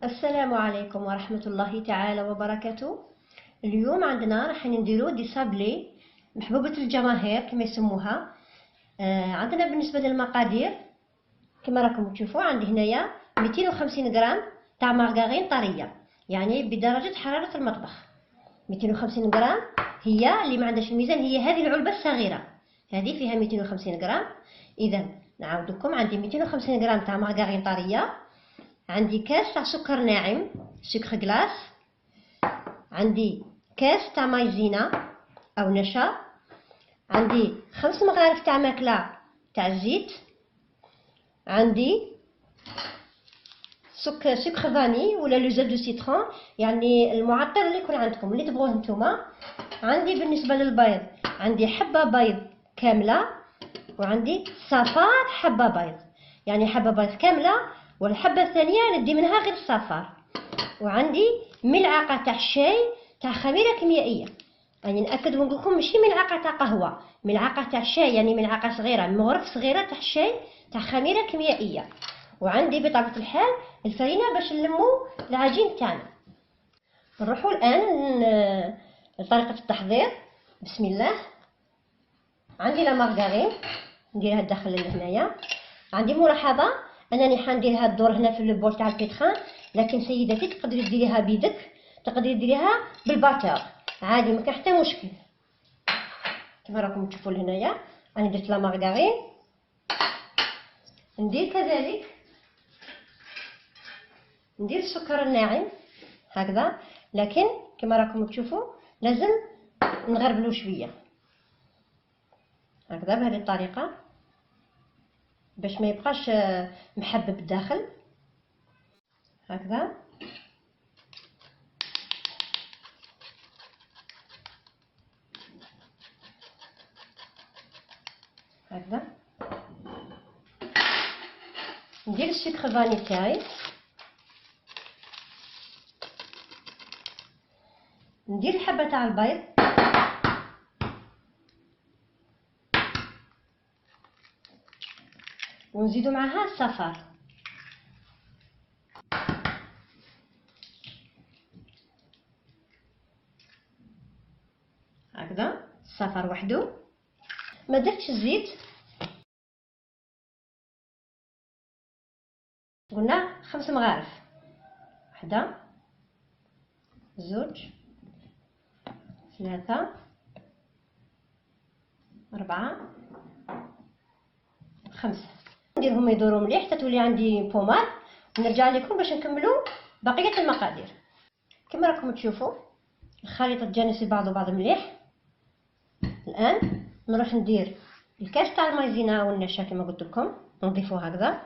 السلام عليكم ورحمة الله تعالى وبركاته. اليوم عندنا راح نديرو دي صابلي محبوبة الجماهير كما يسموها. عندنا بالنسبة للمقادير كما راكم تشوفوا، عندي هنايا 250 غرام تاع مارغرين طرية، يعني بدرجة حرارة المطبخ. 250 غرام هي اللي ما عندهاش الميزان، هي هذه العلبة الصغيرة، هذه فيها 250 غرام. إذا نعاود لكم، عندي 250 غرام تاع مارغرين طرية، عندي كاس تاع سكر ناعم سكر غلاس، عندي كاس تاع مايزينا او نشا، عندي 5 مغارف تاع ماكله تاع الزيت، عندي سكر فاني ولا لو زيت دو سيترون، يعني المعطر اللي يكون عندكم اللي تبغوه نتوما. عندي بالنسبه للبيض عندي حبه بيض كامله، وعندي صفار حبه بيض، يعني حبه بيض كامله والحبه الثانيه ندي منها غير الصفار. وعندي ملعقه تاع الشاي تاع خميره كيميائيه، يعني ناكد ونقول لكم ماشي ملعقه تاع قهوه، ملعقه تاع الشاي، يعني ملعقه صغيره مغرف صغيره تاع الشاي تاع خميره كيميائيه. وعندي بطبيعه الحال الفرينه باش نلمو العجين تاعنا. نروحوا الان لطريقه التحضير. بسم الله. عندي لا مارغرين نديرها داخل هنايا. عندي ملاحظه انني حنديرها الدور هنا في البول تاع البيتخان، لكن سيدتي تقدري ديريها بيدك، تقدري ديريها بالباتور عادي، ما كاين حتى مشكل. كما راكم تشوفوا هنايا راني درت لا مارغرين. ندير كذلك ندير السكر الناعم هكذا، لكن كما راكم تشوفوا لازم نغربلو شويه هكذا بهذه الطريقه باش ما يبقاش محبب الداخل هكذا. هكذا ندير السكر فاني تاعي، ندير الحبه تاع البيض، ونزيدو معها الصفار هكذا، الصفار وحده. ما درتش الزيت، قلنا 5 مغارف، 1 2 3 4 5. نديرهم يدوروا مليح حتى تولي عندي بوماد، ونرجع لكم باش نكملوا بقيه المقادير. كما راكم تشوفوا الخليط تجانس بعض مليح. الان نروح ندير الكاس تاع المايزينا والنشا كما قلت لكم، نضيفوه هكذا،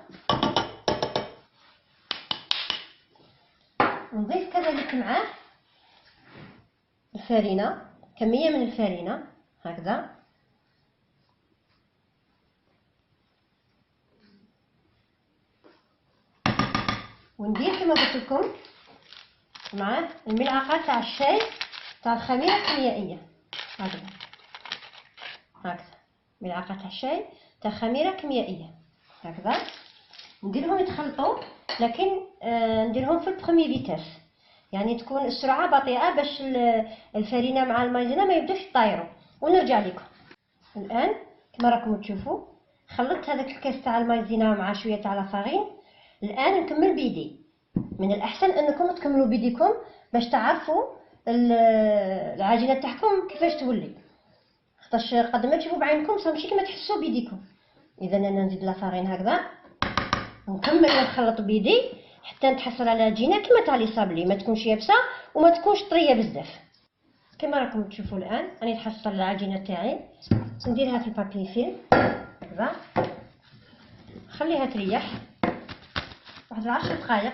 نضيف كذلك معاه الفرينه، كميه من الفرينه هكذا، وندير كما قلت لكم معاه الملعقه تاع الشاي تاع الخميره الكيميائيه هكذا، ملعقه تاع الشاي تاع خميره كيميائيه هكذا. نديرهم يتخلطوا، لكن نديرهم في البروميي فيتاس، يعني تكون السرعه بطيئه باش الفرينه مع المايزينا ما يبداوش يطايروا. ونرجع لكم الان كما راكم تشوفوا خلطت هذاك الكاس تاع المايزينا مع شويه تاع لافارين. الان نكمل بيدي، من الاحسن انكم تكملوا بيديكم باش تعرفوا العجينه تاعكم كيفاش تولي، خاطرش قد ما تشوفوا بعينكم صح ماشي كما تحسوا بيديكم. اذا انا نزيد لافارين هكذا ونكمل نخلط بيدي حتى نتحصل على عجينه كما تاع لي صابلي، ما تكونش يابسه وما تكونش طريه بزاف. كما راكم تشوفوا الان راني نحصل العجينه تاعي، نديرها في البابي فيلم هكذا، نخليها تريح واحد 10 دقائق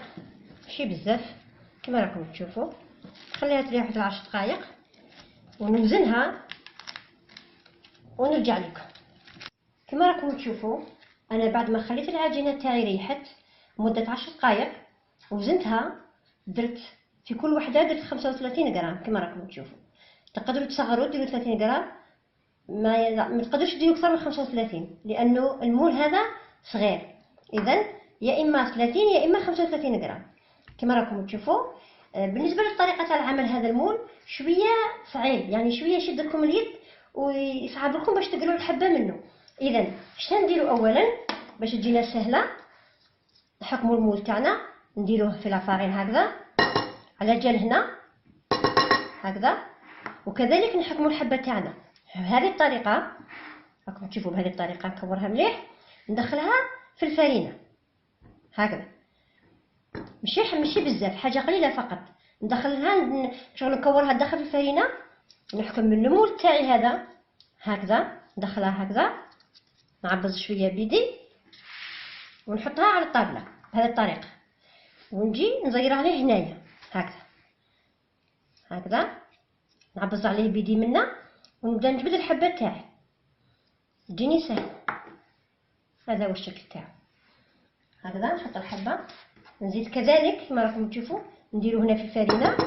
ماشي بزاف. كما راكم تشوفوا نخليها تريح واحد 10 دقائق ونوزنها ونرجع لكم. كما راكم تشوفوا انا بعد ما خليت العجينه تاعي ريحت مده 10 دقائق وزنتها، درت في كل وحده درت 35 غرام. كما راكم تشوفوا تقدروا تصغروا ديروا 30 غرام، ما تقدروش ديروا اكثر من 35 لانه المول هذا صغير. اذا يا اما 30 يا اما 35 غرام. كما راكم تشوفوا. بالنسبه لطريقه تاع العمل هذا المول شويه صعيب، يعني شويه يشد لكم اليد ويصعب لكم باش تقلوا الحبه منه. اذا شنو نديروا اولا باش تجينا سهله؟ نحكموا المول تاعنا نديروه في لافارين هكذا على جال هنا هكذا، وكذلك نحكموا الحبه تاعنا بهذه الطريقه. راكم تشوفوا بهذه الطريقه نكورها مليح، ندخلها في الفرينه هكذا، ماشي بزاف، حاجه قليله فقط. ندخلها شغل نكورها داخل الفرينه، نحكم من المول تاعي هذا هكذا، ندخلها هكذا، نعبز شويه بيدي ونحطها على الطاوله بهذه الطريقه، ونجي نزير عليه هنايا هكذا، نعبز عليه بيدي منا ونبدا نجبد الحبه تاعي، تجيني سهل. هذا هو الشكل تاعو هكذا. نحط الحبه، نزيد كذلك كما راكم تشوفوا نديرو هنا في الفرينه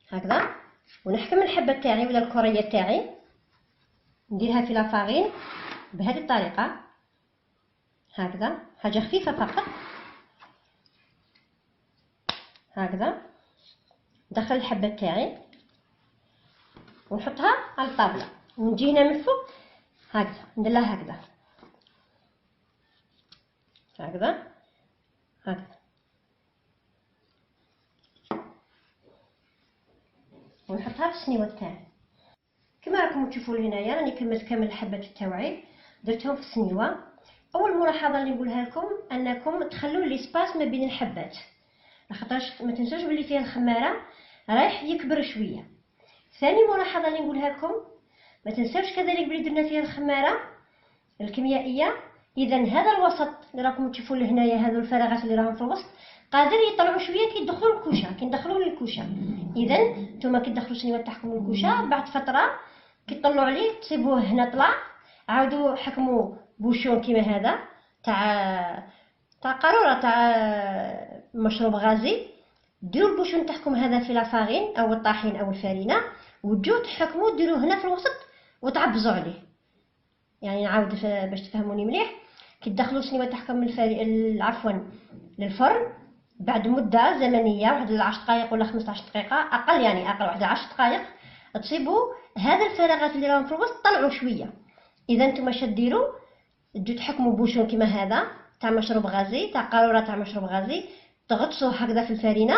هكذا، ونحكم الحبه تاعي ولا الكريه تاعي، نديرها في لافارين بهذه الطريقه هكذا، حاجه خفيفه فقط هكذا. ندخل الحبه تاعي ونحطها على الطاوله، ونجي هنا من فوق هكذا نديرها هكذا هكذا هكذا، ونحطها في السنيوه تاعي كما راكم تشوفوا هنايا. راني كملت كامل الحبات تاوعي درتهم في السنيوه. اول ملاحظه اللي نقولها لكم انكم تخلوا لي سباس ما بين الحبات، لخاطرش ما تنسوش بلي فيها الخماره رايح يكبر شويه. ثاني ملاحظه اللي نقولها لكم ما تنسوش كذلك بلي درنا فيها الخماره الكيميائيه. اذا هذا الوسط اللي راكم تشوفوا لهنايا هذو الفراغات اللي راهم في الوسط قادر يطلعوا شويه كي يدخلوا الكوشه، كي ندخلوه للكوشه. اذا نتوما كي تدخلوا السنيوه تاعكم للكوشه بعد فتره كي تطلعوا عليه تصيبوه هنا طلع، عاودوا حكموا بوشون كيما هذا تاع قاروره تاع مشروب غازي، ديروا البوشون تاعكم هذا في لافارين او الطاحين او الفرينه، وتجوا تحكموا ديروه هنا في الوسط وتعبزوا عليه. يعني نعاود باش تفهموني مليح، كي تدخلوا السنيوه تاعكم من عفوا للفرن بعد مده زمنيه واحد 10 دقائق ولا 15 دقيقه اقل، يعني اقل واحد 10 دقائق، تصيبوا هذا الفراغات اللي راهم في الوسط طلعوا شويه. اذا نتوما شديروا تجوا تحكموا بوشون كيما هذا تاع مشروب غازي تاع قاروره تاع مشروب غازي، تغطسوه هكذا في الفرينه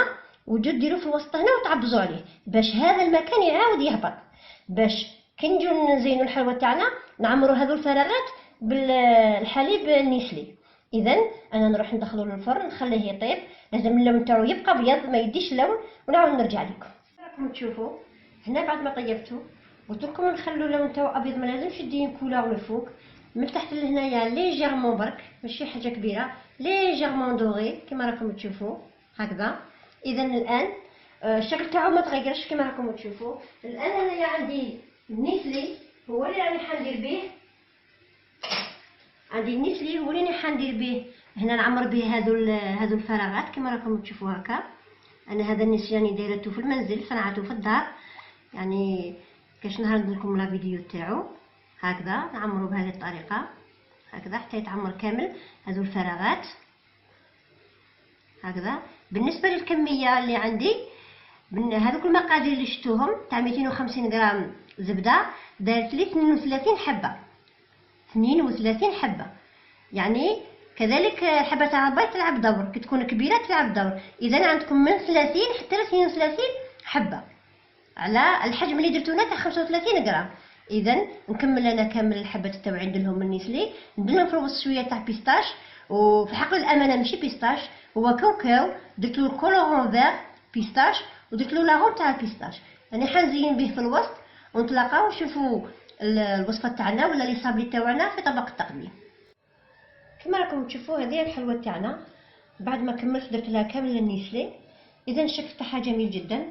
وتجوا ديروه في الوسط هنا وتعبزوا عليه باش هذا المكان يعاود يهبط، باش كي نجيو نزينوا الحلوى تاعنا نعمروا هذو الفراغات بالحليب النسلي. اذا انا نروح ندخلو للفرن نخليه يطيب، لازم اللون تاعو يبقى ابيض ما يديش لون، ونعاود نرجع لكم. راكم تشوفوا هنا بعد ما طيبته قلت لكم نخلو اللون تاعو ابيض، ما لازمش يدين كولور لفوق، من تحت لهنايا ليجيرمون برك ماشي حاجه كبيره، ليجيرمون دوغي كما راكم تشوفوا هكذا. اذا الان الشكل تاعو ما تغيرش كما راكم تشوفوا. الان انايا عندي النسلي هو اللي راني حندير به، عندي النسلي هو اللي حندير به هنا، نعمر به هذو الفراغات كما راكم تشوفوا هكا. انا هذا النسلي راني دايرته في المنزل صنعته في الدار، يعني كاش نهار ندير لكم لا فيديو تاعو هكذا. نعمروا بهذه الطريقه هكذا حتى يتعمر كامل هذو الفراغات هكذا. بالنسبه للكميه اللي عندي من هذوك المقادير اللي شفتوهم تاع 250 غرام زبده، دارت لي 32 حبه 32 حبه، يعني كذلك الحبه تاع البيض تلعب دور، كي تكون كبيره تلعب دور. اذا عندكم من 30 حتى ل 32 حبه على الحجم اللي درتو هنا تاع 35 غرام. اذا نكمل انا كامل الحبات تاعي عندهم من نيسلي، نديرهم في الوسط شويه تاع بيستاش، وفي حق الامانه ماشي بيستاش هو كاوكاو، درت له الكولورون فير بيستاش ودرت له لاغون تاع البيستاش. راني حنزين به في الوسط، ونتلاقاو نشوفوا الوصفه تاعنا ولا لي صابلي تاعنا في طبق التقديم. كما راكم تشوفوا هذه الحلوه تاعنا بعد ما كملت درت لها كامل النيسلي. اذا الشكل تاعها جميل جدا،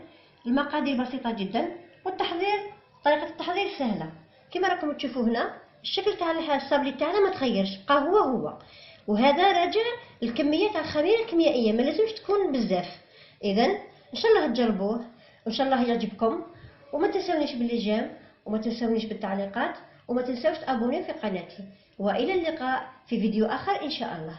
المقادير بسيطه جدا، والتحضير طريقه التحضير سهله كما راكم تشوفوا هنا. الشكل تاع الصابلي تاعنا ما تغيرش، بقى هو، وهذا راجع الكميه تاع الخميره الكيميائيه ما لازمش تكون بزاف. اذا ان شاء الله تجربوه وان شاء الله يعجبكم، وما تنسونيش بالجيم، وما تنسونيش بالتعليقات، وما تنسوش تابونيو في قناتي، والى اللقاء في فيديو اخر ان شاء الله.